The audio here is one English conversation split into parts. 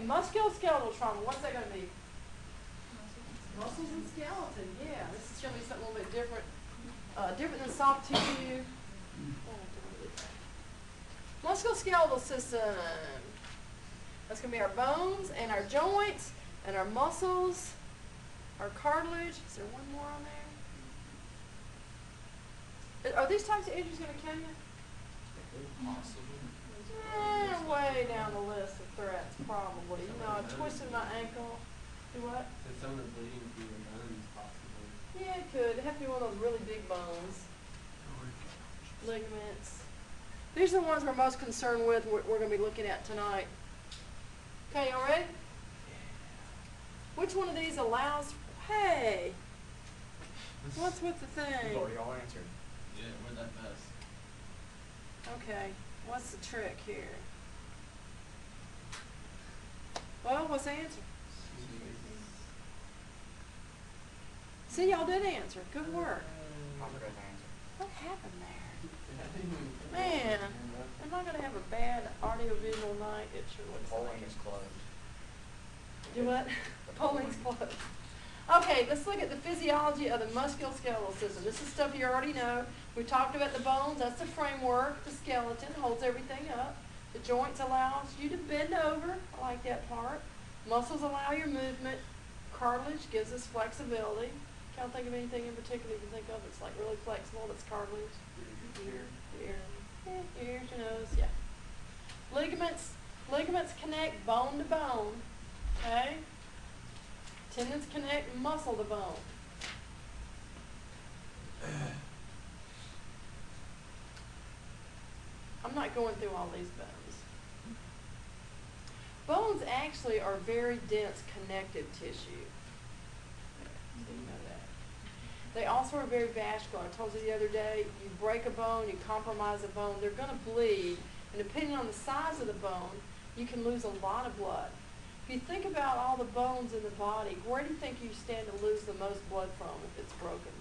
musculoskeletal trauma, what's that going to be? Muscles and skeleton, yeah. This is going to be something a little bit different. Different than soft tissue. Musculoskeletal system. That's going to be our bones and our joints and our muscles, our cartilage. Is there one more on there? Are these types of injuries going to kill you? Possibly. Way down the list of threats, probably. You know, I twisted my ankle. Do what? So some of the bleeding through your bones, possibly. Yeah, it could. It'd have to be one of those really big bones. Ligaments. These are the ones we're most concerned with, we're going to be looking at tonight. Okay, y'all ready? Which one of these allows, hey, what's with the thing? You've already all answered. Yeah, we're that best. Okay, what's the trick here? Well, what's the answer? See, y'all did answer. Good work. I'll forget the answer. What happened there? Man, am I going to have a bad audio-visual night? It sure looks like Polling is closed. Do what? The Polling's closed. Okay, let's look at the physiology of the musculoskeletal system. This is stuff you already know. We talked about the bones. That's the framework. The skeleton holds everything up. The joints allows you to bend over. I like that part. Muscles allow your movement. Cartilage gives us flexibility. Can't think of anything in particular you can think of that's like really flexible. That's cartilage. Your ears, your nose, yeah. Ligaments. Ligaments connect bone to bone. Okay? Tendons connect muscle to bone. I'm not going through all these bones. Bones actually are very dense connective tissue. So you know that. They also are very vascular. I told you the other day, you break a bone, you compromise a bone, they're going to bleed. And depending on the size of the bone, you can lose a lot of blood. If you think about all the bones in the body, where do you think you stand to lose the most blood from if it's broken?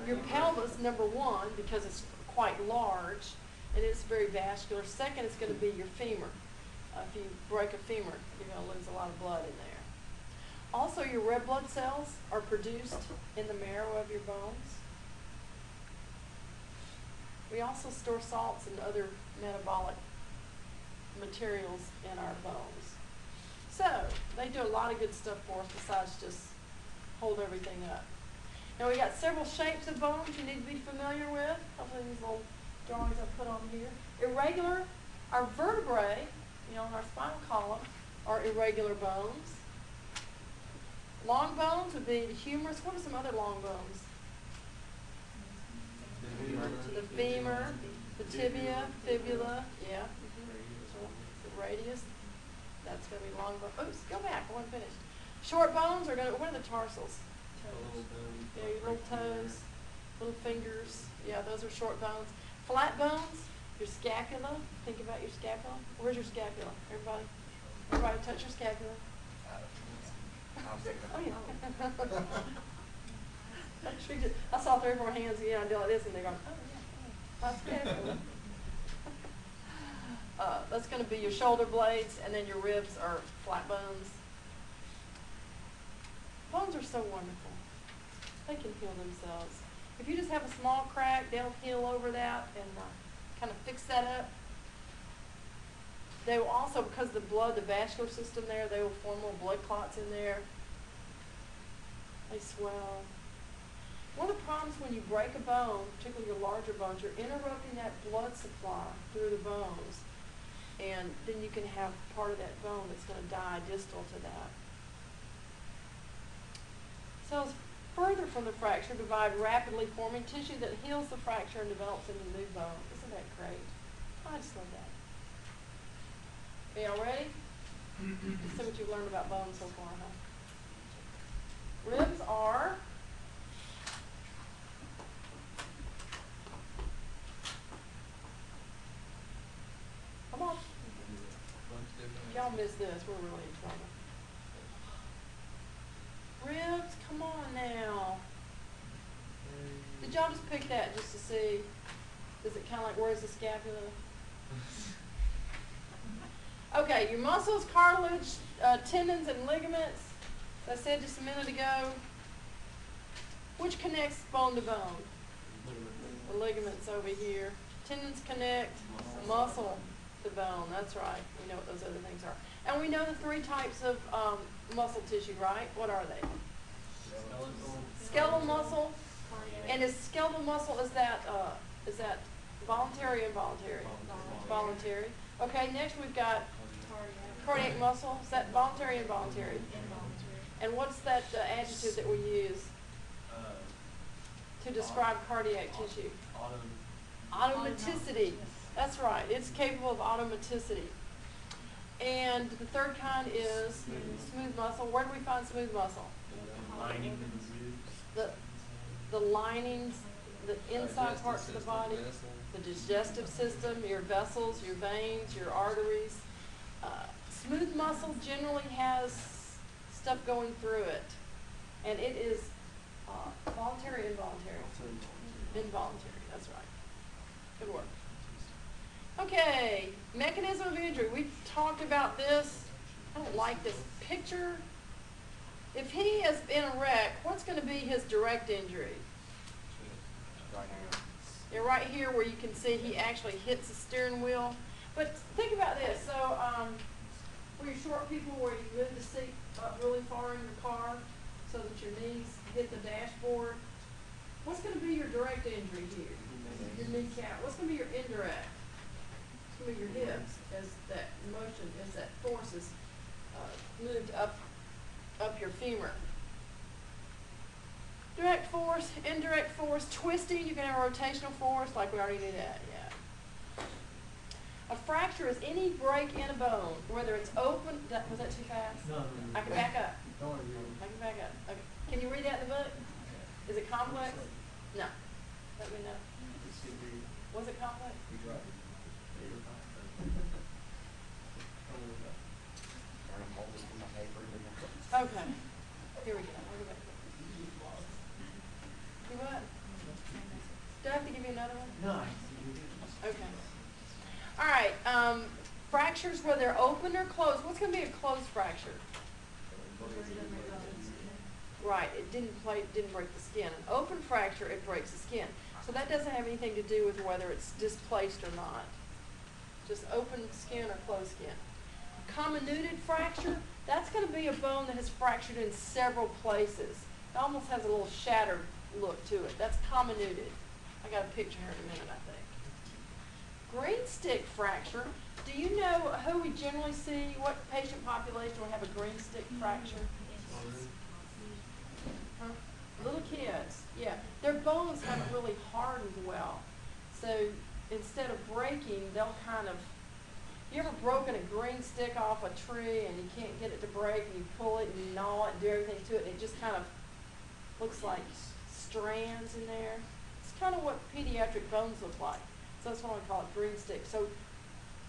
Your pelvis, number one, because it's quite large, and it's very vascular. Second, it's going to be your femur. If you break a femur, you're going to lose a lot of blood in there. Also, your red blood cells are produced in the marrow of your bones. We also store salts and other metabolic materials in our bones. So, they do a lot of good stuff for us besides just hold everything up. Now, we got several shapes of bones you need to be familiar with. Hopefully these little drawings I put on here. Irregular, our vertebrae, you know, in our spinal column, are irregular bones. Long bones would be the humerus. What are some other long bones? The femur, the tibia, fibula, yeah. The radius, that's going to be long bone. Oops, go back, I wasn't finished. Short bones are going to, what are the tarsals? Yeah, your little toes, little fingers. Yeah, those are short bones. Flat bones, your scapula. Think about your scapula. Where's your scapula? Everybody touch your scapula. Oh, yeah. I saw 3 or 4 hands again. I do like this, and they're going, oh, yeah, my scapula. That's going to be your shoulder blades, and then your ribs are flat bones. Bones are so wonderful. They can heal themselves. If you just have a small crack, they'll heal over that and kind of fix that up. They will also, because of the blood, the vascular system there, they will form little blood clots in there. They swell. One of the problems when you break a bone, particularly your larger bones, you're interrupting that blood supply through the bones. And then you can have part of that bone that's going to die distal to that. Cells further from the fracture divide rapidly, forming tissue that heals the fracture and develops into new bone. Isn't that great? I just love that. Are y'all ready? Let's see what you've learned about bones so far, huh? Ribs are come on. If y'all miss this, we're really in trouble. Ribs, come on now. Did y'all just pick that just to see? Is it kind of like, where's the scapula? Okay, your muscles, cartilage, tendons, and ligaments. As I said just a minute ago, which connects bone to bone? The ligaments over here. Tendons connect muscle to bone. That's right. We know what those other things are. And we know the three types of muscle tissue, right? What are they? Skeletal muscle. And is skeletal muscle, is that voluntary or involuntary? Voluntary. Okay, next we've got cardiac muscle. Is that voluntary or involuntary? And what's that adjective that we use to describe cardiac tissue? Automaticity. That's right. It's capable of automaticity. And the third kind is smooth muscle. Where do we find smooth muscle? The linings, the inside parts of the body, the digestive system, your vessels, your veins, your arteries. Smooth muscle generally has stuff going through it, and it is voluntary or involuntary? Involuntary, that's right. Good work. Okay, mechanism of injury. We've talked about this. I don't like this picture. If he is in a wreck, what's going to be his direct injury? Right now. Yeah, right here where you can see he actually hits the steering wheel. But think about this. So, for your short people where you move the seat up really far in your car so that your knees hit the dashboard, what's going to be your direct injury here? Your kneecap. What's going to be your indirect? It's going to be your hips as that motion, as that force is moved up your femur. Direct force, indirect force, twisting, you can have a rotational force, like we already knew that, yeah. A fracture is any break in a bone, whether it's open, was that too fast? No. I can back up. Don't worry. I can back up. Okay. Can you read that in the book? Is it complex? No. Let me know. Was it complex? Okay. Here we go. You what? Do I have to give you another one? No. Okay. All right. Fractures, whether they're open or closed. What's going to be a closed fracture? Right. It didn't break the skin. An open fracture, it breaks the skin. So that doesn't have anything to do with whether it's displaced or not. Just open skin or closed skin. Comminuted fracture, that's going to be a bone that has fractured in several places. It almost has a little shattered look to it. That's comminuted. I got a picture here in a minute, I think. Green stick fracture. Do you know who we generally see? What patient population will have a green stick fracture? Huh? Little kids. Yeah. Their bones haven't really hardened well. So instead of breaking, they'll kind of... You ever broken a green stick off a tree and you can't get it to break and you pull it and you gnaw it and do everything to it and it just kind of looks like strands in there? It's kind of what pediatric bones look like. So that's why we call it green stick. So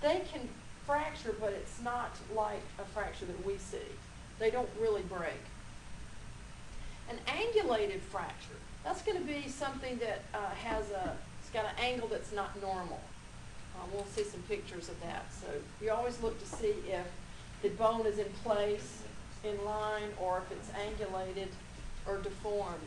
they can fracture, but it's not like a fracture that we see. They don't really break. An angulated fracture, that's going to be something that it's got an angle that's not normal. We'll see some pictures of that. So you always look to see if the bone is in place, in line, or if it's angulated or deformed.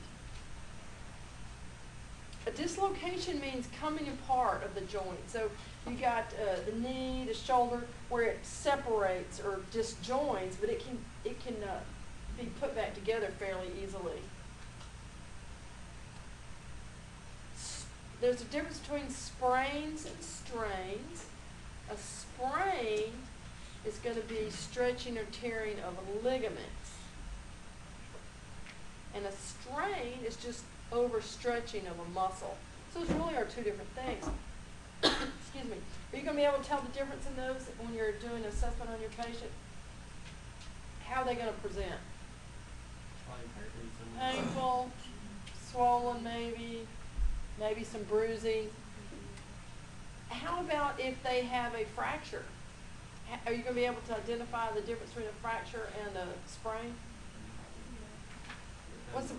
A dislocation means coming apart of the joint. So you got the knee, the shoulder, where it separates or disjoins, but it can be put back together fairly easily. There's a difference between sprains and strains. A sprain is going to be stretching or tearing of ligaments. And a strain is just overstretching of a muscle. So those really are two different things. Excuse me. Are you going to be able to tell the difference in those when you're doing an assessment on your patient? How are they going to present? Painful, swollen maybe some bruising. How about if they have a fracture? Are you going to be able to identify the difference between a fracture and a sprain? What's the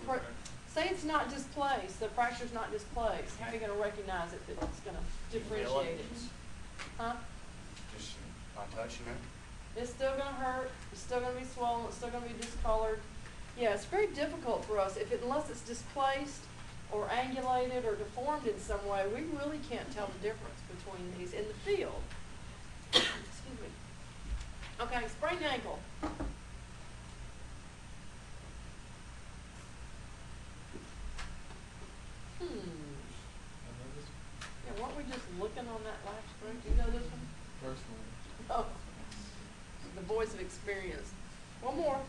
say it's not displaced, the fracture's not displaced. How are you going to recognize it that it's going to differentiate it? Huh? Just by touching it. It's still gonna hurt, it's still gonna be swollen, it's still gonna be discolored. Yeah, it's very difficult for us, unless it's displaced or angulated or deformed in some way, we really can't tell the difference between these in the field. Excuse me. Okay, sprained ankle. Yeah, weren't we just looking on that last screen? Do you know this one? Personally. Oh, the voice of experience. One more.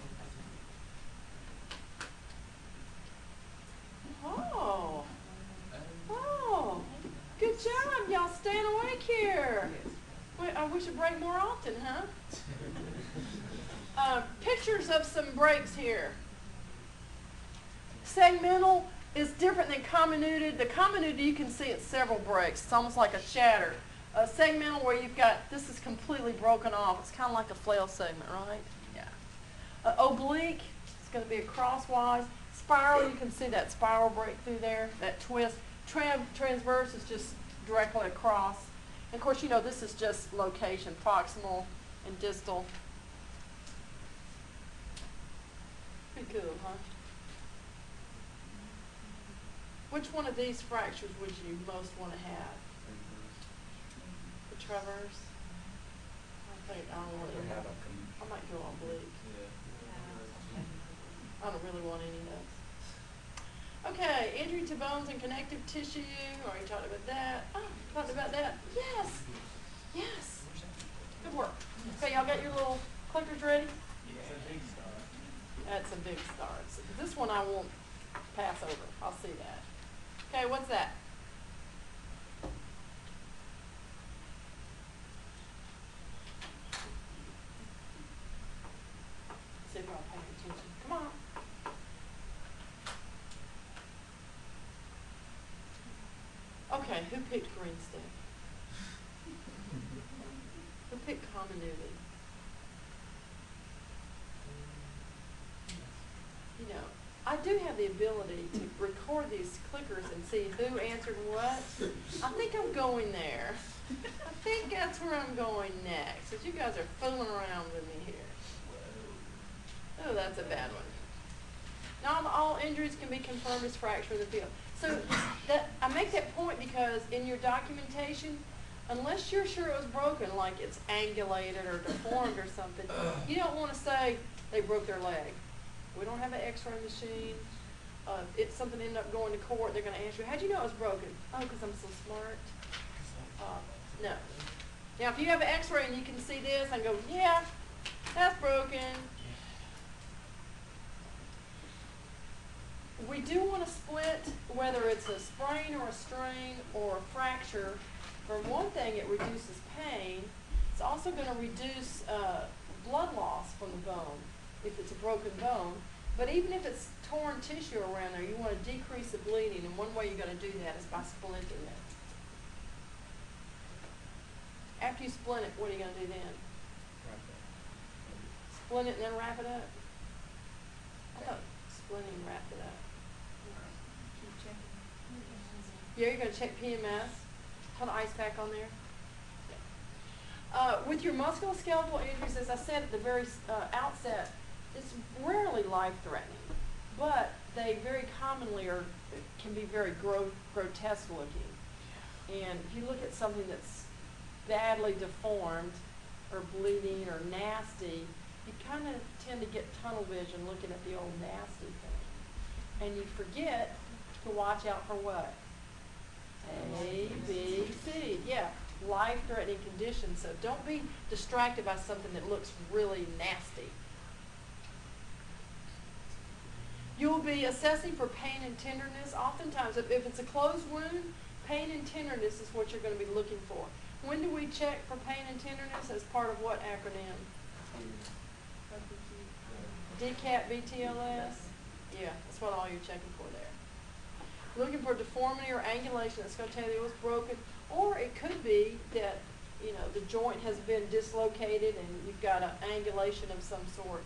Oh, oh, good job, y'all staying awake here. Wait, we should break more often, huh? Pictures of some breaks here. Segmental is different than comminuted. The comminuted, you can see it's several breaks. It's almost like a shatter. Segmental, where you've got, this is completely broken off. It's kind of like a flail segment, right? Yeah. Oblique, it's going to be a crosswise. Spiral, you can see that spiral break through there, that twist. Transverse is just directly across. And of course, you know, this is just location, proximal and distal. Pretty cool, huh? Which one of these fractures would you most want to have? The traverse? I think I don't want to have. I might go oblique. I don't really want any of those. Okay, injury to bones and connective tissue. Already talked about that. Oh, talked about that. Yes. Yes. Good work. Okay, y'all got your little clickers ready? That's a big start. So this one I won't pass over. I'll see that. Okay, what's that? See if y'all paying attention. Come on. Okay, who picked green stick? Who picked comminuted? You know, I do have the ability to record these clickers and see who answered what. I think I'm going there. I think that's where I'm going next, because you guys are fooling around with me here. Oh, that's a bad one. Not all injuries can be confirmed as fracture in the field. So that I make that point because in your documentation, unless you're sure it was broken, like it's angulated or deformed or something, you don't want to say they broke their leg. We don't have an x-ray machine. If something ended up going to court, they're going to ask you, how'd you know it was broken? Oh, because I'm so smart. No. Now, if you have an x-ray and you can see this and go, yeah, that's broken. We do want to split whether it's a sprain or a strain or a fracture. For one thing, it reduces pain. It's also going to reduce blood loss from the bone if it's a broken bone. But even if it's torn tissue around there, you want to decrease the bleeding, and one way you're going to do that is by splinting it. After you splint it, what are you going to do then? Splint it and then wrap it up? I thought splinting wrapped it up. Yeah, you're going to check PMS. Put an ice pack on there. With your musculoskeletal injuries, as I said at the very outset, it's rarely life-threatening, but they very commonly can be very grotesque looking. And if you look at something that's badly deformed or bleeding or nasty, you kind of tend to get tunnel vision looking at the old nasty thing. And you forget to watch out for what? A, B, C. Yeah, life-threatening conditions. So don't be distracted by something that looks really nasty. You'll be assessing for pain and tenderness. Oftentimes, if it's a closed wound, pain and tenderness is what you're going to be looking for. When do we check for pain and tenderness as part of what acronym? DCAT, BTLS? Yeah, that's what all you're checking for there. Looking for deformity or angulation that's going to tell you it was broken, or it could be that, you know, the joint has been dislocated and you've got an angulation of some sort.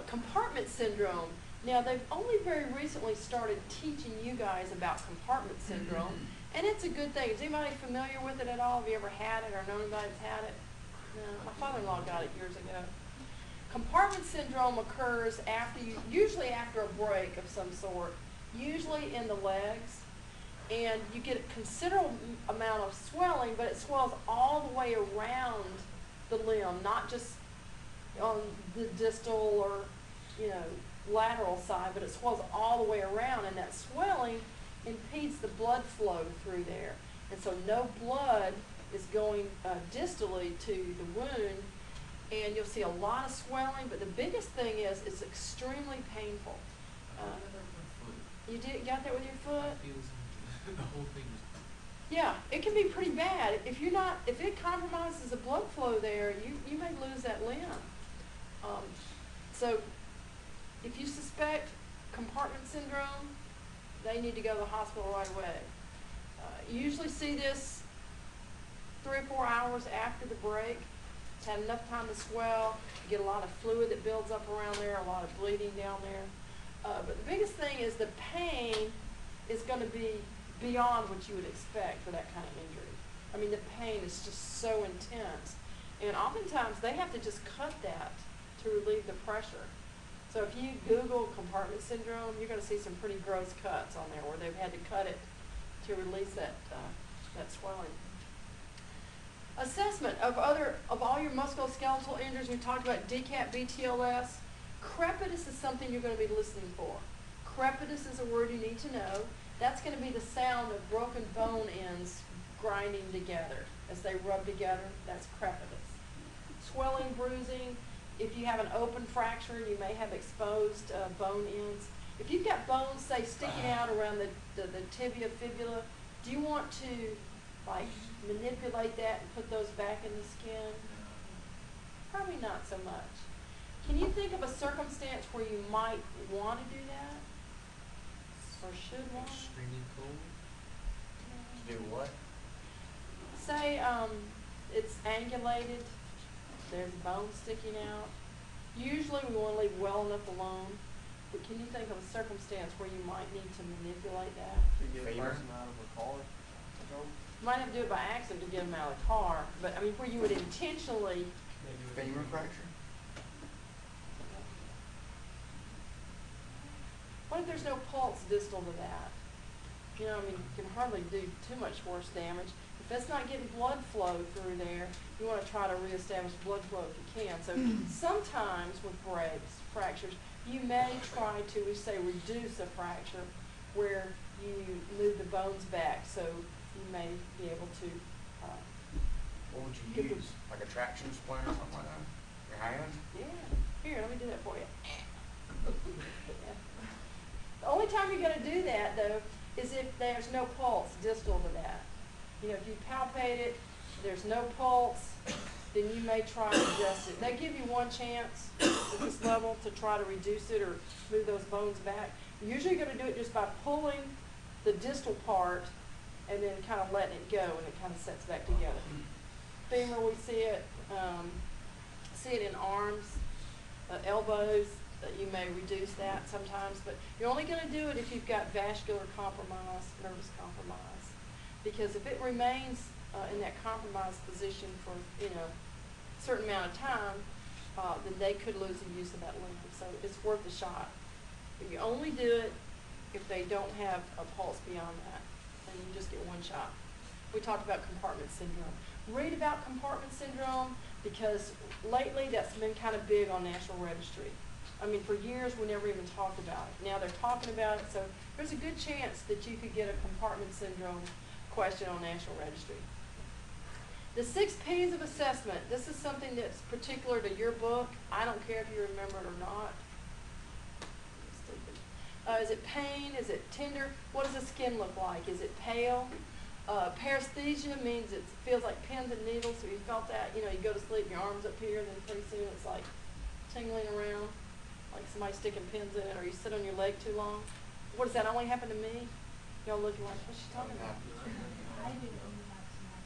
Compartment syndrome. Now, they've only very recently started teaching you guys about compartment syndrome, and it's a good thing. Is anybody familiar with it at all? Have you ever had it or known anybody that's had it? No, my father-in-law got it years ago. Compartment syndrome occurs usually after a break of some sort, usually in the legs, and you get a considerable amount of swelling, but it swells all the way around the limb, not just on the distal or, lateral side, but it swells all the way around, and that swelling impedes the blood flow through there. And so no blood is going distally to the wound, and you'll see a lot of swelling, but the biggest thing is it's extremely painful. You got that with your foot? The whole thing is. Yeah, it can be pretty bad. If it compromises the blood flow there, you may lose that limb. So if you suspect compartment syndrome, they need to go to the hospital right away. You usually see this 3 or 4 hours after the break. It's had enough time to swell. You get a lot of fluid that builds up around there, a lot of bleeding down there. But the biggest thing is the pain is going to be beyond what you would expect for that kind of injury. I mean, the pain is just so intense. And oftentimes they have to just cut that to relieve the pressure. So if you Google compartment syndrome, you're going to see some pretty gross cuts on there where they've had to cut it to release that swelling. Assessment of all your musculoskeletal injuries. We talked about DCAT, BTLS. Crepitus is something you're going to be listening for. Crepitus is a word you need to know. That's going to be the sound of broken bone ends grinding together as they rub together. That's crepitus. Swelling, bruising. If you have an open fracture, you may have exposed bone ends. If you've got bones, say, sticking out around the tibia, fibula, do you want to manipulate that and put those back in the skin? Probably not so much. Can you think of a circumstance where you might want to do that? Or should want? Extremely cold. To do what? Say it's angulated, there's a bone sticking out. Usually we want to leave well enough alone, but can you think of a circumstance where you might need to manipulate that? To get a Femur? person out of a car. You might have to do it by accident to get them out of the car, but I mean where you would intentionally. Femur fracture? What if there's no pulse distal to that? You can hardly do too much worse damage. If that's not getting blood flow through there, you want to try to reestablish blood flow if you can. So sometimes with breaks, fractures, you may try to, we say, reduce a fracture where you move the bones back, so you may be able to. What would you use? Like a traction splint or something like that? Your hand? Yeah. Here, let me do that for you. Yeah. The only time you're going to do that, though, is if there's no pulse distal to that. If you palpate it, there's no pulse, then you may try to adjust it. They give you one chance at this level to try to reduce it or move those bones back. You're usually going to do it just by pulling the distal part and then kind of letting it go, and it kind of sets back together. Femur, we see it in arms, elbows. You may reduce that sometimes, but you're only going to do it if you've got vascular compromise, nervous compromise. Because if it remains in that compromised position for a certain amount of time, then they could lose the use of that limb. So it's worth a shot. But you only do it if they don't have a pulse beyond that, and you just get one shot. We talked about compartment syndrome. Read about compartment syndrome because lately that's been kind of big on National Registry. I mean, for years we never even talked about it. Now they're talking about it, so there's a good chance that you could get a compartment syndrome question on National Registry. The 6 P's of assessment. This is something that's particular to your book. I don't care if you remember it or not. Is it pain? Is it tender? What does the skin look like? Is it pale? Paresthesia means it feels like pins and needles. So you felt that, you go to sleep, your arm's up here, and then pretty soon it's like tingling around, like somebody sticking pins in it, or you sit on your leg too long. What does that only happen to me? Y'all looking like, what's she talking about?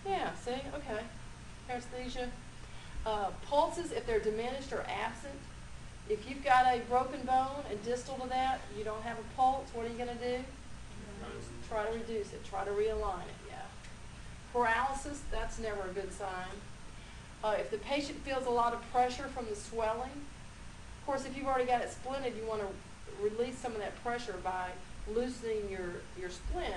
Yeah, see? Okay. Paresthesia. Pulses, if they're diminished or absent. If you've got a broken bone and distal to that, you don't have a pulse, what are you going to do? Try to reduce it. Try to realign it, yeah. Paralysis, that's never a good sign. If the patient feels a lot of pressure from the swelling, of course, if you've already got it splinted, you want to release some of that pressure by loosening your splint,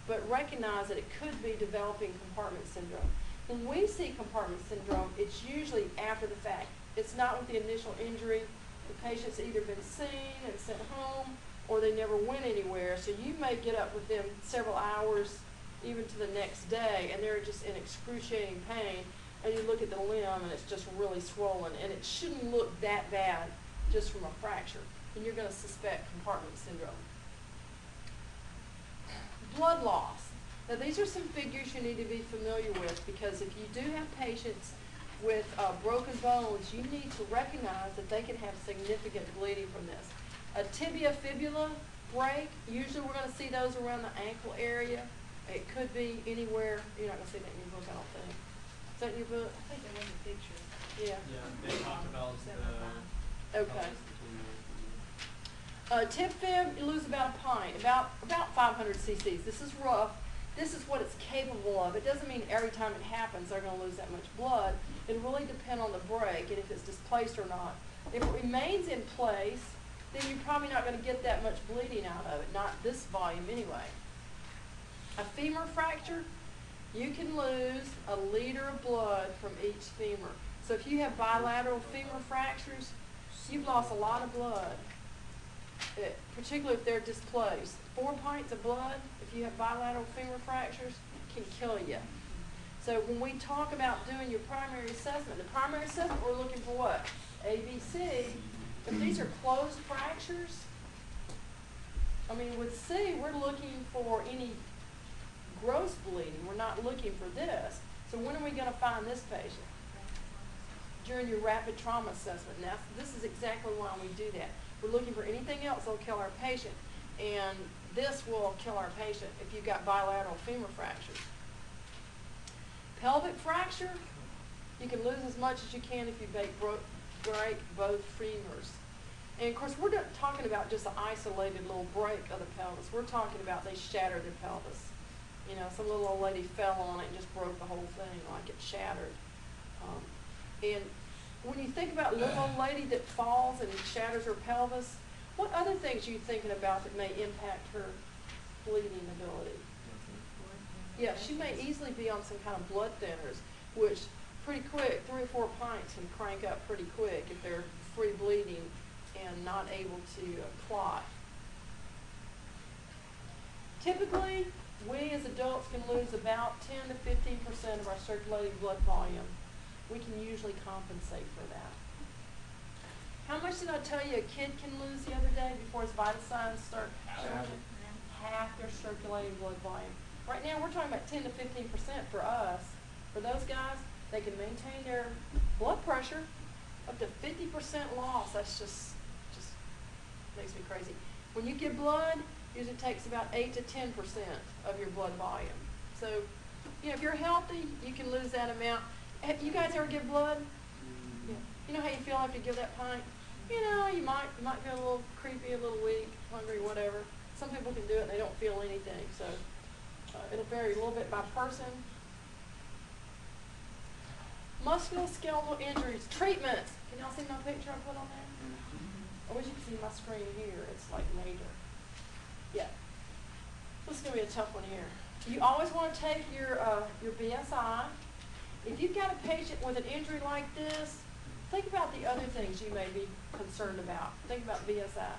but recognize that it could be developing compartment syndrome. When we see compartment syndrome, it's usually after the fact. It's not with the initial injury. The patient's either been seen and sent home, or they never went anywhere. So you may get up with them several hours, even to the next day, and they're just in excruciating pain, and you look at the limb and it's just really swollen, and it shouldn't look that bad just from a fracture, and you're going to suspect compartment syndrome. Blood loss. Now these are some figures you need to be familiar with, because if you do have patients with broken bones, you need to recognize that they can have significant bleeding from this. A tibia fibula break, usually we're going to see those around the ankle area. It could be anywhere. You're not going to see that in your book, I don't think. Is that in your book? I think there was a picture. Yeah. Yeah, they talked about the. Okay. Tib fib, you lose about a pint, about 500 cc's. This is rough. This is what it's capable of. It doesn't mean every time it happens they're going to lose that much blood. It'll really depend on the break and if it's displaced or not. If it remains in place, then you're probably not going to get that much bleeding out of it, not this volume anyway. A femur fracture, you can lose a liter of blood from each femur. So if you have bilateral femur fractures, you've lost a lot of blood, particularly if they're displaced. 4 pints of blood, if you have bilateral femur fractures, can kill you. So when we talk about doing your primary assessment, the primary assessment, we're looking for what? ABC. If these are closed fractures, I mean, with C, we're looking for any gross bleeding. We're not looking for this. So when are we going to find this patient? During your rapid trauma assessment. Now, this is exactly why we do that. We're looking for anything else that'll kill our patient. And this will kill our patient if you've got bilateral femur fractures. Pelvic fracture, you can lose as much as you can if you break both femurs. And of course, we're not talking about just an isolated little break of the pelvis. We're talking about they shattered the pelvis. You know, some little old lady fell on it and just broke the whole thing, like it shattered. And when you think about a little old lady that falls and shatters her pelvis, what other things are you thinking about that may impact her bleeding ability? Yeah, she may easily be on some kind of blood thinners, which pretty quick, 3 or 4 pints can crank up pretty quick if they're free bleeding and not able to clot. Typically, we as adults can lose about 10 to 15% of our circulating blood volume. We can usually compensate for that. How much did I tell you a kid can lose the other day before his vital signs start showing? Half their circulating blood volume. Right now, we're talking about 10 to 15% for us. For those guys, they can maintain their blood pressure up to 50% loss. That's just makes me crazy. When you give blood, it usually takes about 8 to 10% of your blood volume. So, you know, if you're healthy, you can lose that amount. Have you guys ever give blood? Yeah. You know how you feel after you give that pint? You know, you might feel a little creepy, a little weak, hungry, whatever. Some people can do it and they don't feel anything. So it'll vary a little bit by person. Musculoskeletal injuries, treatments. Can y'all see my picture I put on there? I wish you could see my screen here. It's like major. Yeah. This is going to be a tough one here. You always want to take your BSI. If you've got a patient with an injury like this, think about the other things you may be concerned about. Think about BSI.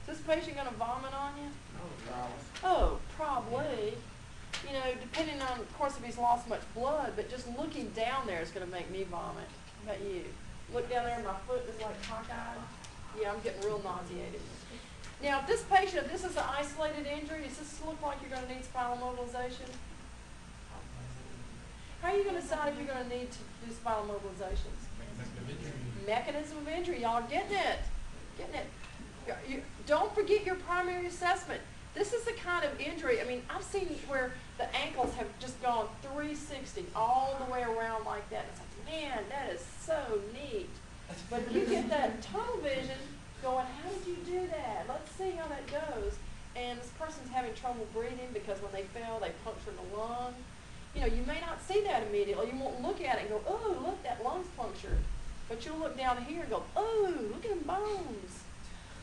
Is this patient going to vomit on you? Oh, probably. You know, depending on, of course, if he's lost much blood, but just looking down there is going to make me vomit. How about you? Look down there, my foot is like cockeyed. Yeah, I'm getting real nauseated. Now, if this patient, if this is an isolated injury, does this look like you're going to need spinal mobilization? How are you going to decide if you're going to need to do spinal mobilizations? Mechanism of injury. Y'all are getting it. Getting it. Don't forget your primary assessment. This is the kind of injury, I mean, I've seen where the ankles have just gone 360 all the way around like that. It's like, man, that is so neat. But if you get that tunnel vision going, how did you do that? Let's see how that goes. And this person's having trouble breathing because when they fell, they punctured the lung. You know, you may not see that immediately. You won't look at it and go, oh, look, that lung's punctured. But you'll look down here and go, oh, look at them bones.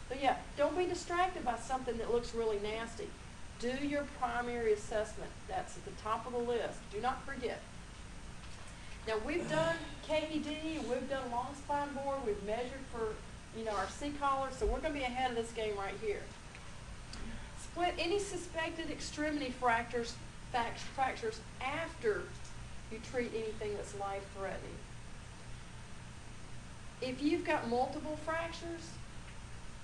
So yeah, don't be distracted by something that looks really nasty. Do your primary assessment. That's at the top of the list. Do not forget. Now we've done KED, we've done long spine board, we've measured for, you know, our C-collar, so we're going to be ahead of this game right here. Split any suspected extremity fractures after you treat anything that's life-threatening. If you've got multiple fractures,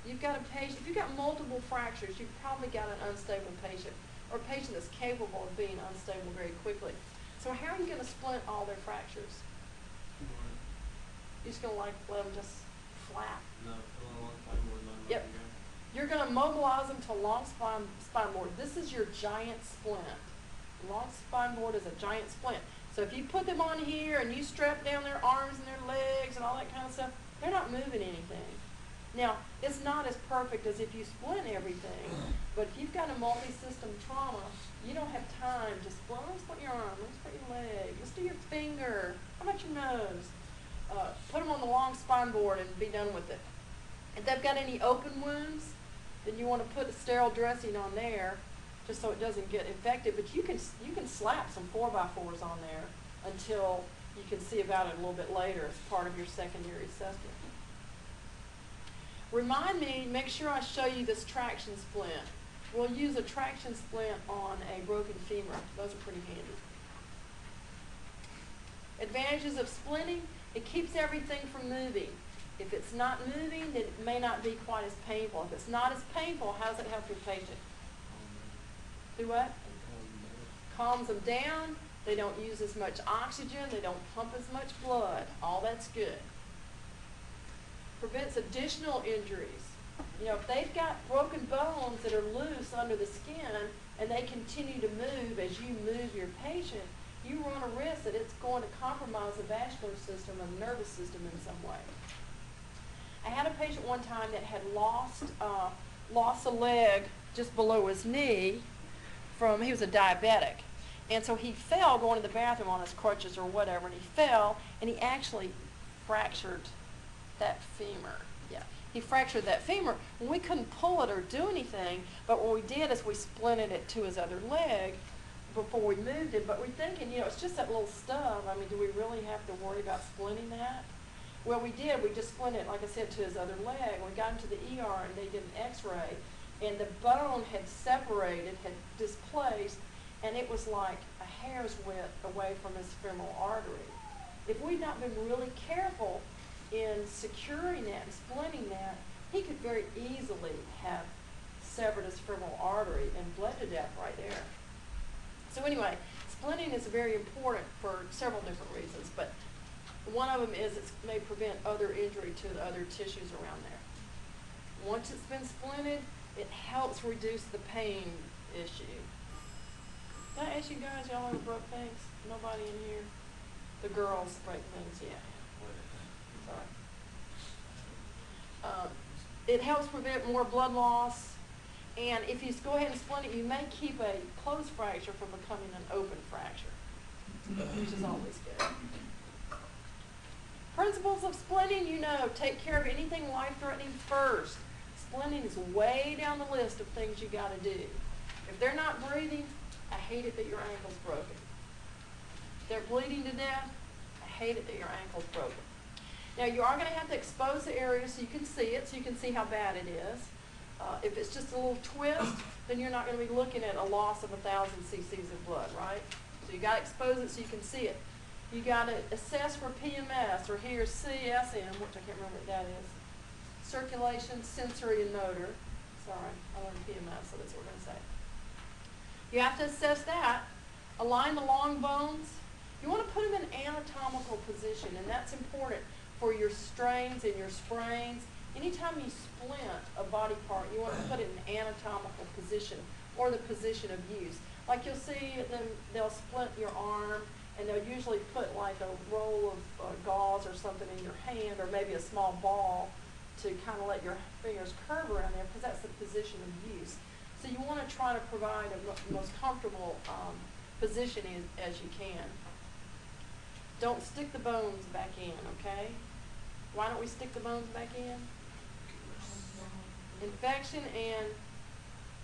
you've got a patient, if you've got multiple fractures, you've probably got an unstable patient, or a patient that's capable of being unstable very quickly. So how are you going to splint all their fractures? You're just going to like let them just flap? No, a long time more than Yep. You're going to mobilize them to long spine board. This is your giant splint. Long spine board is a giant splint. So if you put them on here and you strap down their arms and their legs and all that kind of stuff, they're not moving anything. Now, it's not as perfect as if you splint everything, but if you've got a multi-system trauma, you don't have time to splint. Let's put your arm, let's put your leg, let's do your finger, how about your nose? Put them on the long spine board and be done with it. If they've got any open wounds, then you want to put a sterile dressing on there just so it doesn't get infected, but you can slap some 4x4s on there until you can see about it a little bit later as part of your secondary assessment. Remind me, make sure I show you this traction splint. We'll use a traction splint on a broken femur. Those are pretty handy. Advantages of splinting, it keeps everything from moving. If it's not moving, then it may not be quite as painful. If it's not as painful, how does it help your patient? Do what? Calms them down. They don't use as much oxygen. They don't pump as much blood. All that's good. Prevents additional injuries. You know, if they've got broken bones that are loose under the skin and they continue to move as you move your patient, you run a risk that it's going to compromise the vascular system and the nervous system in some way. I had a patient one time that had lost a leg just below his knee from, he was a diabetic. And so he fell going to the bathroom on his crutches or whatever, and he fell, and he actually fractured that femur. Yeah, he fractured that femur. We couldn't pull it or do anything, but what we did is we splinted it to his other leg before we moved it. But we're thinking, you know, it's just that little stub. I mean, do we really have to worry about splinting that? Well, we did. We just splinted it, like I said, to his other leg. We got him to the ER, and they did an x-ray, and the bone had separated, had displaced, and it was like a hair's width away from his femoral artery. If we'd not been really careful in securing that and splinting that, he could very easily have severed his femoral artery and bled to death right there. So anyway, splinting is very important for several different reasons, but one of them is it may prevent other injury to the other tissues around there. Once it's been splinted, it helps reduce the pain issue. Did I ask you guys, y'all ever broke things? Nobody in here? The girls break things, yeah. Sorry. It helps prevent more blood loss, and if you go ahead and splint it, you may keep a closed fracture from becoming an open fracture, which is always good. Principles of splinting, you know, take care of anything life-threatening first. Splinting is way down the list of things you got to do. If they're not breathing, I hate it that your ankle's broken. If they're bleeding to death, I hate it that your ankle's broken. Now, you are going to have to expose the area so you can see it, so you can see how bad it is. If it's just a little twist, then you're not going to be looking at a loss of 1,000 cc's of blood, right? So you got to expose it so you can see it. You got to assess for PMS, or here CSM, which I can't remember what that is. Circulation, sensory, and motor. Sorry, I learned PMS, so that's what we're going to say. You have to assess that. Align the long bones. You want to put them in anatomical position, and that's important for your strains and your sprains. Anytime you splint a body part, you want to put it in anatomical position or the position of use. Like you'll see them, they'll splint your arm, and they'll usually put like a roll of gauze or something in your hand, or maybe a small ball to kind of let your fingers curve around there, because that's the position of use. So you want to try to provide a most comfortable position as you can. Don't stick the bones back in, okay? Why don't we stick the bones back in? Infection, and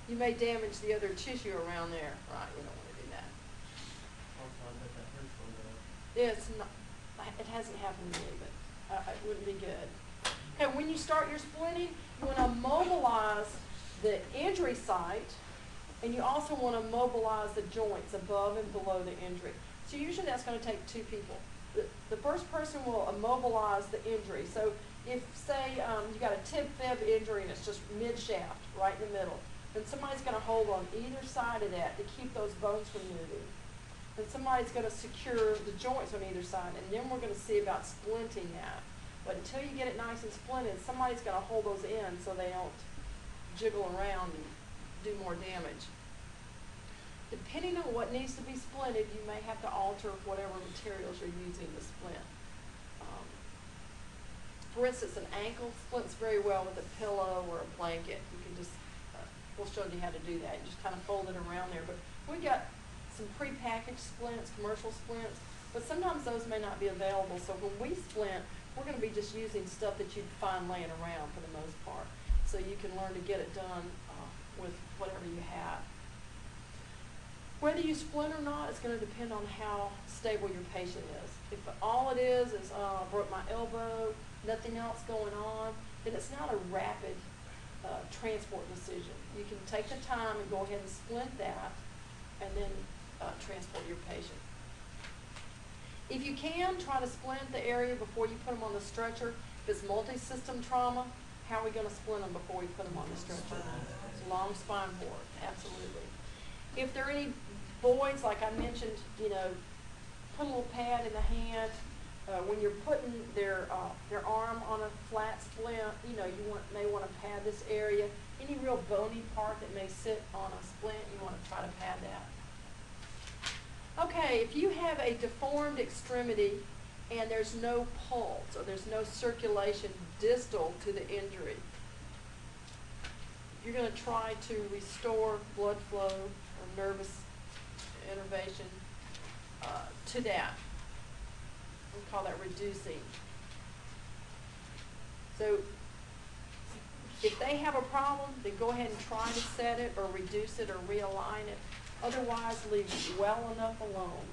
you may damage the other tissue around there. Right, we don't want to do that. Also, I bet that hurts one though. It's not, it hasn't happened to me, but it wouldn't be good. Okay, when you start your splinting, you want to mobilize the injury site, and you also want to mobilize the joints above and below the injury. So usually that's going to take two people. The first person will immobilize the injury. So if, say, you got a tib fib injury and it's just mid-shaft, right in the middle, then somebody's going to hold on either side of that to keep those bones from moving. Then somebody's going to secure the joints on either side, and then we're going to see about splinting that. But until you get it nice and splinted, somebody's going to hold those in so they don't jiggle around and do more damage. Depending on what needs to be splinted, you may have to alter whatever materials you're using to splint. For instance, an ankle splints very well with a pillow or a blanket. You can just, we'll show you how to do that. You just kind of fold it around there. But we got some pre-packaged splints, commercial splints, but sometimes those may not be available. So when we splint, we're going to be just using stuff that you'd find laying around for the most part. So you can learn to get it done with whatever you have. Whether you splint or not, it's going to depend on how stable your patient is. If all it is I broke my elbow, nothing else going on, then it's not a rapid transport decision. You can take the time and go ahead and splint that and then transport your patient. If you can, try to splint the area before you put them on the stretcher. If it's multi-system trauma, how are we going to splint them before we put them on the stretcher? Long spine board, absolutely. If there are any voids, like I mentioned, you know, put a little pad in the hand. When you're putting their arm on a flat splint, you know, you may want to pad this area. Any real bony part that may sit on a splint, you want to try to pad that. Okay, if you have a deformed extremity and there's no pulse or there's no circulation distal to the injury, you're going to try to restore blood flow or nervous innervation to that. We call that reducing. So if they have a problem, then go ahead and try to set it or reduce it or realign it. Otherwise, leave it well enough alone.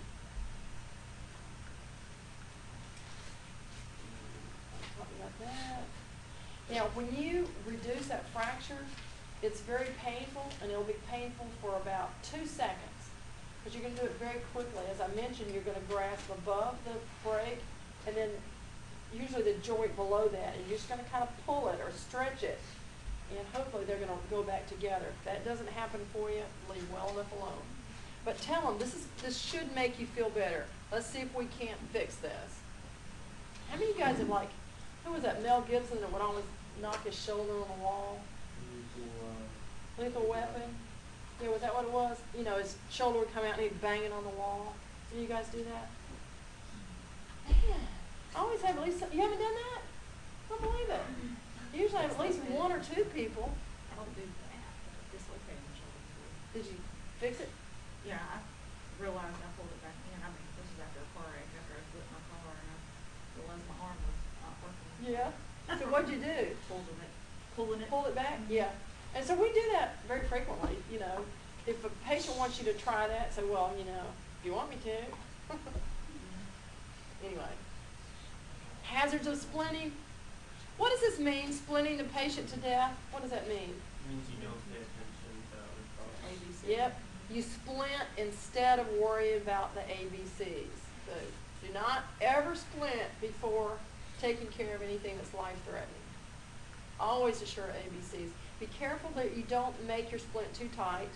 Talk about that. Now, when you reduce that fracture, it's very painful, and it'll be painful for about 2 seconds. But you're going to do it very quickly. As I mentioned, you're going to grasp above the break, and then usually the joint below that, and you're just going to kind of pull it or stretch it, and hopefully they're going to go back together. If that doesn't happen for you, leave well enough alone. But tell them, this should make you feel better. Let's see if we can't fix this. How many of you guys have, like, who was that, Mel Gibson that would always knock his shoulder on the wall? Lethal Weapon? Yeah, was that what it was? You know, his shoulder would come out and he'd bang it on the wall. Do you guys do that? Man, I always have at least, you haven't done that? I don't believe it. You usually have at least 1 or 2 people. I'll do that. Dislocated my shoulder. Did you fix it? Yeah, I realized I pulled it back in. I mean, this is after a car wreck, after I flipped my car, and I realized my arm was not working. Yeah. So what'd you do? Pulling it. Pull it back? Yeah. And so we do that very frequently, you know. If a patient wants you to try that, say, well, you know, if you want me to. Anyway. Hazards of splinting. What does this mean, splinting the patient to death? What does that mean? It means you don't pay attention to ABC. Yep. You splint instead of worrying about the ABCs. So do not ever splint before taking care of anything that's life-threatening. Always assure ABCs. Be careful that you don't make your splint too tight.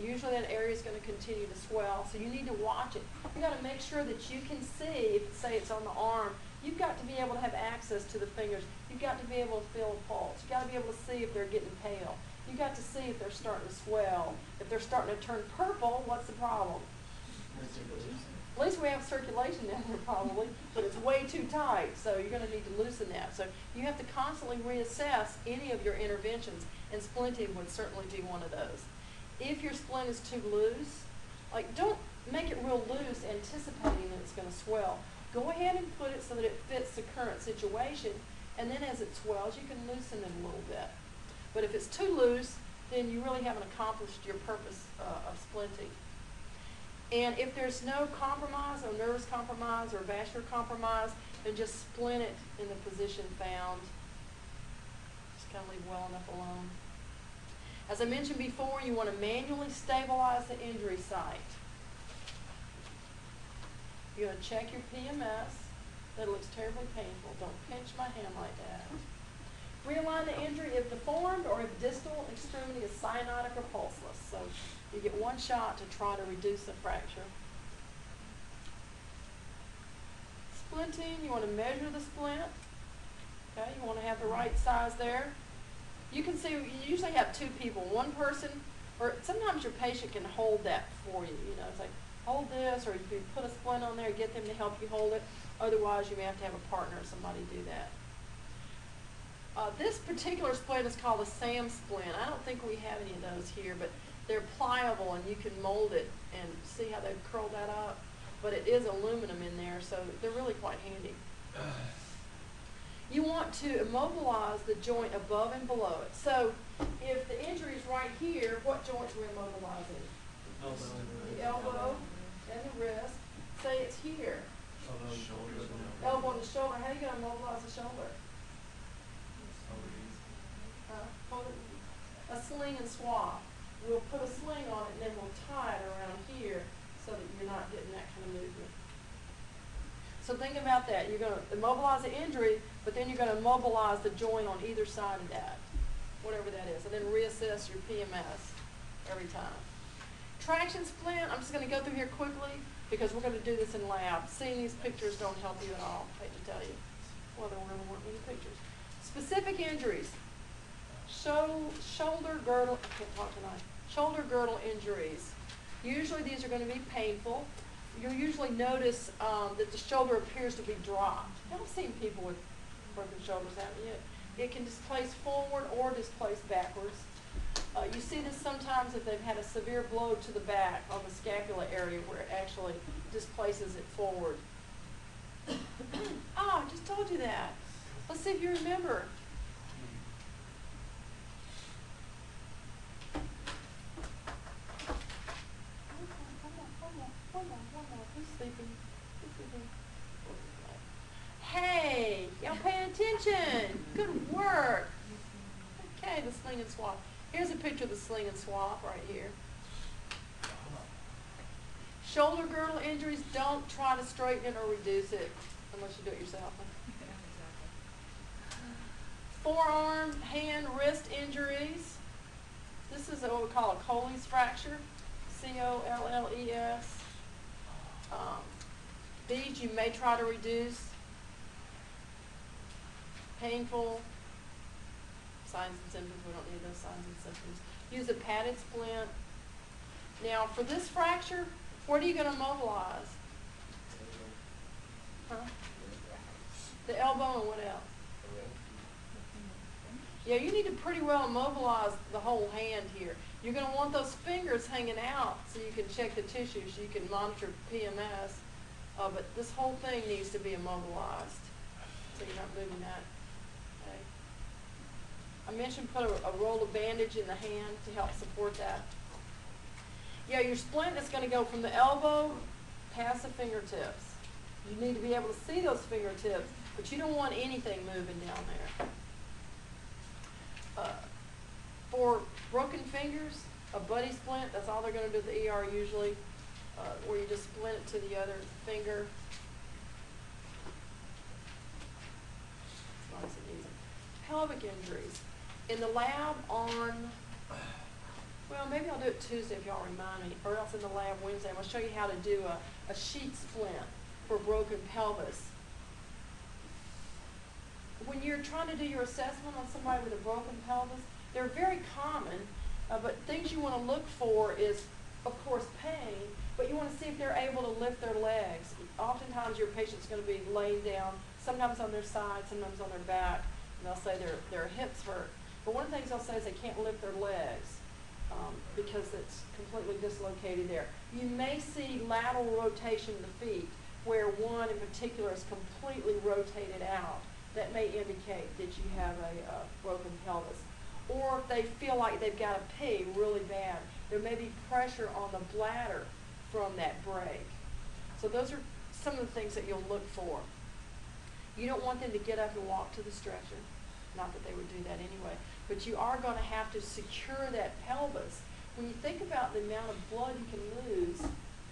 Usually that area is going to continue to swell, so you need to watch it. You got to make sure that you can see, if say it's on the arm, you've got to be able to have access to the fingers. You've got to be able to feel a pulse. You've got to be able to see if they're getting pale. You've got to see if they're starting to swell. If they're starting to turn purple, what's the problem? At least we have circulation down there probably, but it's way too tight, so you're going to need to loosen that. So you have to constantly reassess any of your interventions, and splinting would certainly be one of those. If your splint is too loose, like don't make it real loose, anticipating that it's gonna swell. Go ahead and put it so that it fits the current situation, and then as it swells, you can loosen it a little bit. But if it's too loose, then you really haven't accomplished your purpose of splinting. And if there's no compromise, no nervous compromise or vascular compromise, then just splint it in the position found. Just kind of leave well enough alone. As I mentioned before, you want to manually stabilize the injury site. You're going to check your PMS. That looks terribly painful. Don't pinch my hand like that. Realign the injury if deformed or if distal extremity is cyanotic or pulseless. So you get one shot to try to reduce the fracture. Splinting, you want to measure the splint. Okay, you want to have the right size there. You can see, you usually have two people, one person, or sometimes your patient can hold that for you. You know, it's like, hold this, or you put a splint on there, get them to help you hold it. Otherwise, you may have to have a partner or somebody do that. This particular splint is called a SAM splint. I don't think we have any of those here, but they're pliable and you can mold it and see how they've curled that up. But it is aluminum in there, so they're really quite handy. You want to immobilize the joint above and below it. So if the injury is right here, what joints are we immobilizing? The elbow and the wrist. Say it's here. Elbow and the shoulder. How are you going to immobilize the shoulder? Hold it, a sling and swab. We'll put a sling on it and then we'll tie it around here so that you're not getting that kind of movement. So think about that. You're going to immobilize the injury, but then you're going to immobilize the joint on either side of that, whatever that is, and then reassess your PMS every time. Traction splint, I'm just going to go through here quickly because we're going to do this in lab. Seeing these pictures don't help you at all, I hate to tell you. Well, there really weren't many pictures. Specific injuries. Shoulder girdle, I can't talk tonight. Shoulder girdle injuries. Usually these are going to be painful. You'll usually notice that the shoulder appears to be dropped. I haven't seen people with broken shoulders, haven't you? It can displace forward or displace backwards. You see this sometimes if they've had a severe blow to the back on the scapula area where it actually displaces it forward. I just told you that. Let's see if you remember. Who's sleeping? Hey, y'all paying attention. Good work. Okay, the sling and swab. Here's a picture of the sling and swab right here. Shoulder girdle injuries, don't try to straighten it or reduce it unless you do it yourself. Forearm, hand, wrist injuries. This is what we call a Colles fracture, C-O-L-L-E-S. These you may try to reduce. Painful. Signs and symptoms, we don't need those signs and symptoms. Use a padded splint. Now for this fracture, what are you going to mobilize? Huh? The elbow and what else? Yeah, you need to pretty well immobilize the whole hand here. You're going to want those fingers hanging out so you can check the tissue, so you can monitor PMS. But this whole thing needs to be immobilized so you're not moving that. Okay. I mentioned put a roll of bandage in the hand to help support that. Yeah, your splint is going to go from the elbow past the fingertips. You need to be able to see those fingertips, but you don't want anything moving down there. For broken fingers, a buddy splint, that's all they're going to do at the ER usually, where you just splint it to the other finger. It's nice and easy. Pelvic injuries. In the lab on, well, maybe I'll do it Tuesday if y'all remind me, or else in the lab Wednesday. I'm going to show you how to do a sheet splint for broken pelvis. When you're trying to do your assessment on somebody with a broken pelvis, they're very common, but things you want to look for is, of course, pain, but you want to see if they're able to lift their legs. Oftentimes your patient's going to be laying down, sometimes on their side, sometimes on their back, and they'll say their hips hurt. But one of the things they'll say is they can't lift their legs. because it's completely dislocated there. You may see lateral rotation of the feet, where one in particular is completely rotated out. That may indicate that you have a broken pelvis. Or if they feel like they've got to pee really bad, there may be pressure on the bladder from that break. So those are some of the things that you'll look for. You don't want them to get up and walk to the stretcher. Not that they would do that anyway. But you are going to have to secure that pelvis. When you think about the amount of blood you can lose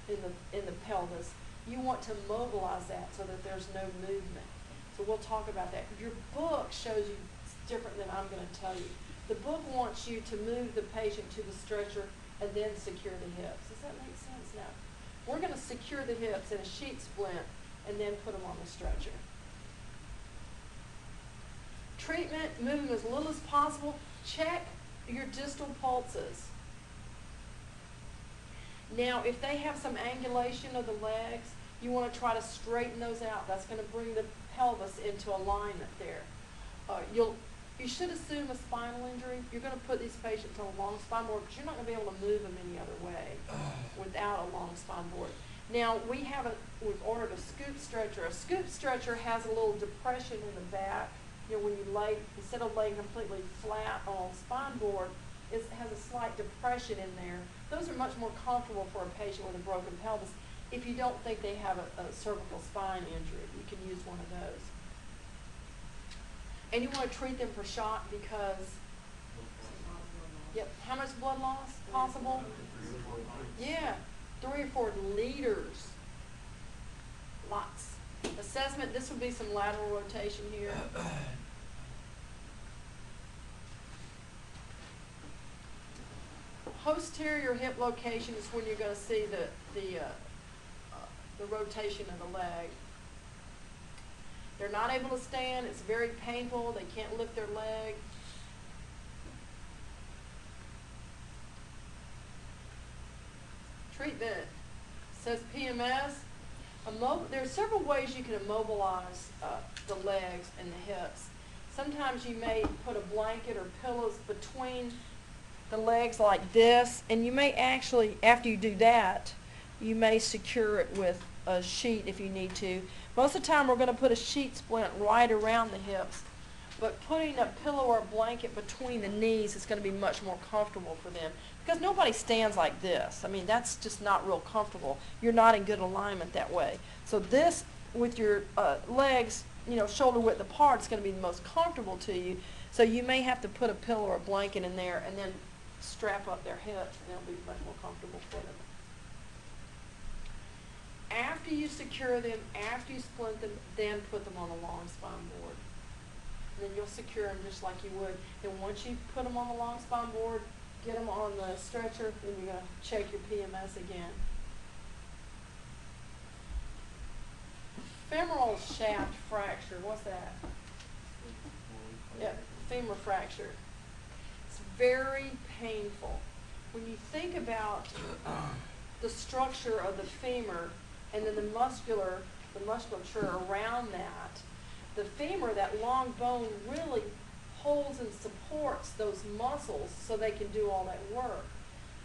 in the pelvis, you want to mobilize that so that there's no movement. So we'll talk about that. Your book shows you it's different than I'm going to tell you. The book wants you to move the patient to the stretcher and then secure the hips. Does that make sense now? We're going to secure the hips in a sheet splint and then put them on the stretcher. Treatment, move them as little as possible. Check your distal pulses. Now, if they have some angulation of the legs, you want to try to straighten those out. That's going to bring the pelvis into alignment there. You should assume a spinal injury. You're going to put these patients on a long spine board because you're not going to be able to move them any other way without a long spine board. Now, we've ordered a scoop stretcher. A scoop stretcher has a little depression in the back. You know, when you lay, instead of laying completely flat on a spine board, it has a slight depression in there. Those are much more comfortable for a patient with a broken pelvis. If you don't think they have a cervical spine injury, you can use one of those. And you want to treat them for shock because, yep, how much blood loss possible? Yeah, 3 or 4 liters. Lots. Assessment, this would be some lateral rotation here. Posterior hip location is when you're going to see the rotation of the leg. They're not able to stand. It's very painful. They can't lift their leg. Treatment says PMS. There are several ways you can immobilize the legs and the hips. Sometimes you may put a blanket or pillows between the legs like this, and you may actually, after you do that, you may secure it with a sheet if you need to. Most of the time we're going to put a sheet splint right around the hips, but putting a pillow or a blanket between the knees is going to be much more comfortable for them because nobody stands like this. I mean, that's just not real comfortable. You're not in good alignment that way. So this, with your legs, you know, shoulder width apart, is going to be the most comfortable to you. So you may have to put a pillow or a blanket in there and then strap up their hips, and it'll be much more comfortable for them. After you secure them, after you splint them, then put them on a long spine board. And then you'll secure them just like you would. Then once you put them on the long spine board, get them on the stretcher, then you're going to check your PMS again. Femoral shaft fracture, what's that? Yep, femur fracture. It's very painful. When you think about the structure of the femur and then the musculature around that, the femur, that long bone, really holds and supports those muscles so they can do all that work.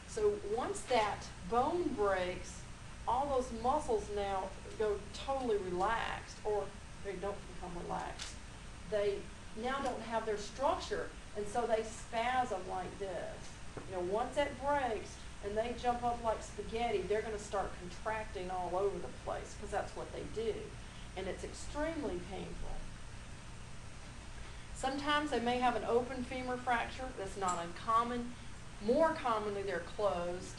So once that bone breaks, all those muscles now go totally relaxed, or they don't become relaxed. They now don't have their structure, and so they spasm like this. You know, once that breaks and they jump up like spaghetti, they're going to start contracting all over the place because that's what they do, and it's extremely painful. Sometimes they may have an open femur fracture. That's not uncommon. More commonly, they're closed.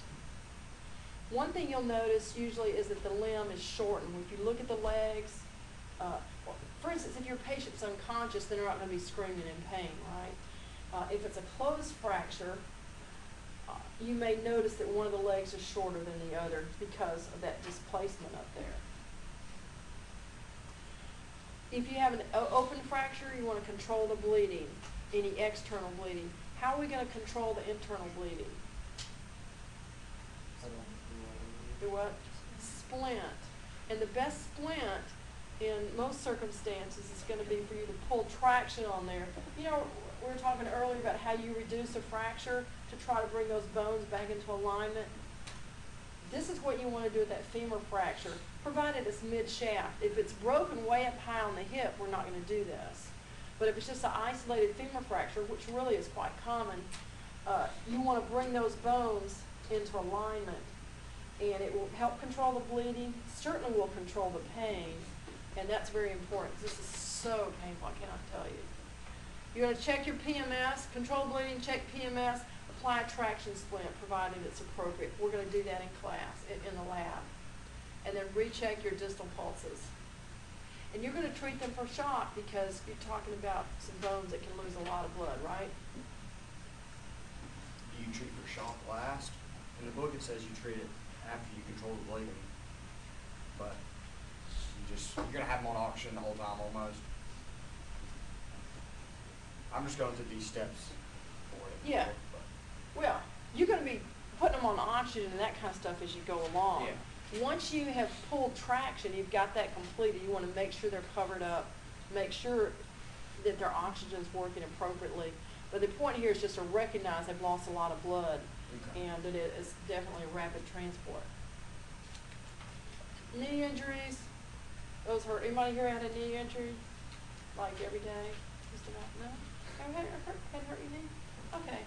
One thing you'll notice usually is that the limb is shortened. If you look at the legs, for instance, if your patient's unconscious, then they're not going to be screaming in pain, right? If it's a closed fracture, you may notice that one of the legs is shorter than the other because of that displacement up there. If you have an open fracture, you want to control the bleeding, any external bleeding. How are we going to control the internal bleeding? Do what? Splint. And the best splint in most circumstances is going to be for you to pull traction on there. You know, we were talking earlier about how you reduce a fracture. to try to bring those bones back into alignment. This is what you want to do with that femur fracture, provided it's mid-shaft. If it's broken way up high on the hip, we're not going to do this. But if it's just an isolated femur fracture, which really is quite common, you want to bring those bones into alignment, and it will help control the bleeding, certainly will control the pain, and that's very important. This is so painful, I cannot tell you. You're going to check your PMS, control bleeding, check PMS, apply a traction splint provided it's appropriate. We're going to do that in class, in the lab. And then recheck your distal pulses. And you're going to treat them for shock because you're talking about some bones that can lose a lot of blood, right? Do you treat for shock last? In the book it says you treat it after you control the bleeding. But you're gonna have them on oxygen the whole time almost. I'm just going through these steps for it. Yeah. Well, you're going to be putting them on oxygen and that kind of stuff as you go along. Yeah. Once you have pulled traction, you've got that completed, you want to make sure they're covered up, make sure that their oxygen is working appropriately. But the point here is just to recognize they've lost a lot of blood, Okay. and that it is definitely a rapid transport. Knee injuries, those hurt. Anybody here had a knee injury? Like every day? Just about? No? Hadn't hurt your knee? Okay.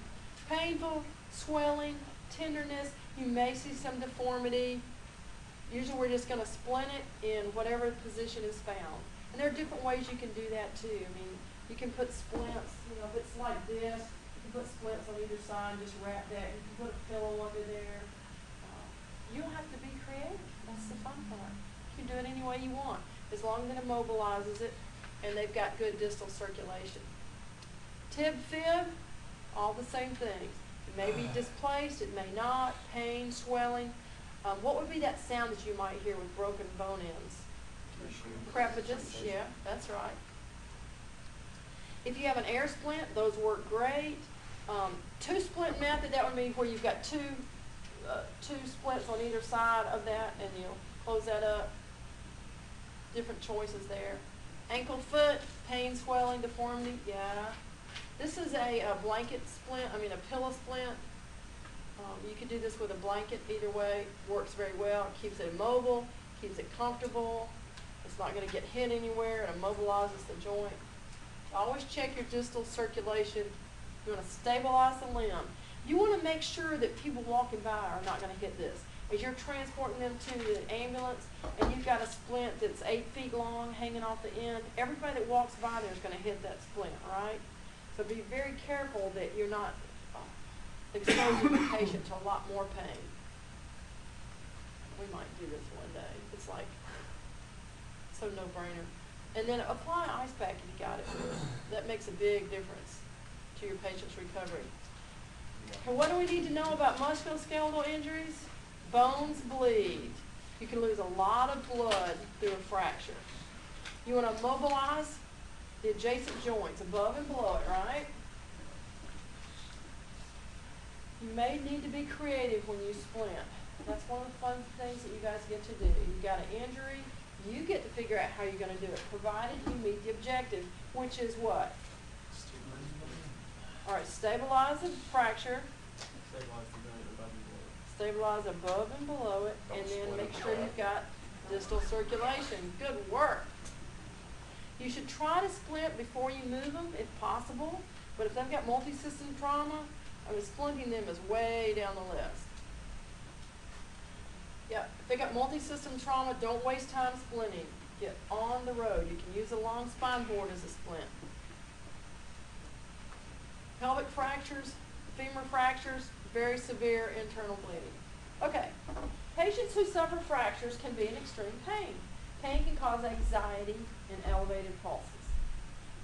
Painful, swelling, tenderness. You may see some deformity. Usually we're just going to splint it in whatever position is found. And there are different ways you can do that too. I mean, you can put splints, you know, if it's like this, you can put splints on either side and just wrap that. You can put a pillow under there. You don't have to be creative. That's the fun part. You can do it any way you want, as long as it immobilizes it and they've got good distal circulation. Tib fib, all the same things. It may be displaced, it may not, pain, swelling. What would be that sound that you might hear with broken bone ends? Crepitus, yeah, that's right. If you have an air splint, those work great. Two splint method, that would be where you've got two splints on either side of that, and you'll close that up. Different choices there. Ankle foot, pain, swelling, deformity, yeah. This is a blanket splint, a pillow splint. You could do this with a blanket, either way, works very well. It keeps it immobile, keeps it comfortable. It's not going to get hit anywhere, it immobilizes the joint. Always check your distal circulation. You want to stabilize the limb. You want to make sure that people walking by are not going to hit this. As you're transporting them to the ambulance and you've got a splint that's 8 feet long hanging off the end, everybody that walks by there is going to hit that splint, right? So be very careful that you're not exposing the patient to a lot more pain. We might do this one day. It's like, so no-brainer. And then apply an ice pack if you got it. That makes a big difference to your patient's recovery. And what do we need to know about musculoskeletal injuries? Bones bleed. You can lose a lot of blood through a fracture. You want to mobilize the adjacent joints above and below it, right? You may need to be creative when you splint. That's one of the fun things that you guys get to do. You've got an injury, you get to figure out how you're going to do it, provided you meet the objective, which is what? All right, stabilize the fracture, stabilize above and below it, and then make sure you've got distal circulation. Good work. You should try to splint before you move them, if possible, but if they've got multi-system trauma, splinting them is way down the list. Yeah, if they got multi-system trauma, don't waste time splinting. Get on the road. You can use a long spine board as a splint. Pelvic fractures, femur fractures, very severe internal bleeding. Okay, patients who suffer fractures can be in extreme pain. Pain can cause anxiety and elevated pulses.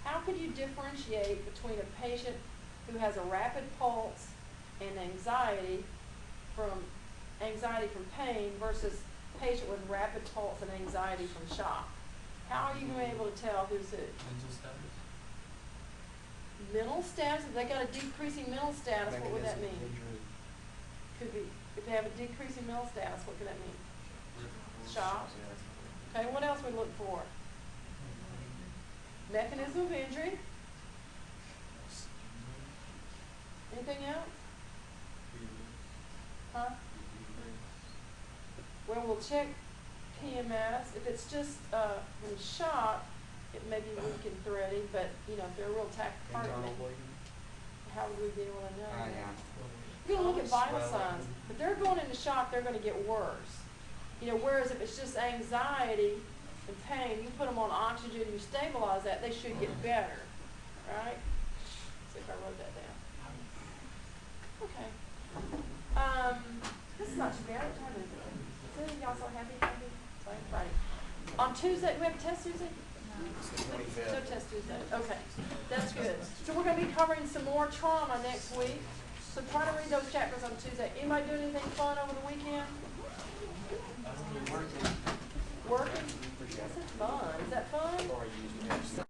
How could you differentiate between a patient who has a rapid pulse and anxiety from pain versus patient with rapid pulse and anxiety from shock? How are you going to be able to tell who's who? Mental status. Mental status, if they got a decreasing mental status, what would that mean? Could be, if they have a decreasing mental status, what could that mean? Shock. Okay, what else we look for? Mechanism of injury. Anything else? Huh? Well, we'll check PMS. If it's just, when shock, it may be weak and thready, but, you know, if they're a real Internal tachycardia, bleeding? how would we be able to know Ah, that? yeah. You're gonna look at vital Swelling. signs. If they're going into shock, they're gonna get worse. You know, whereas if it's just anxiety and pain, you put them on oxygen, you stabilize that, they should get better, right? See if I wrote that down. Okay. This is not too bad. What time is it? Is y'all so happy? Sorry, Friday. On Tuesday, we have a test Tuesday? It's the No 25th. test Tuesday. Okay, that's good. So we're gonna be covering some more trauma next week. So try to read those chapters on Tuesday. Anybody doing anything fun over the weekend? Working? That's fun. Is that fun? Or you usually have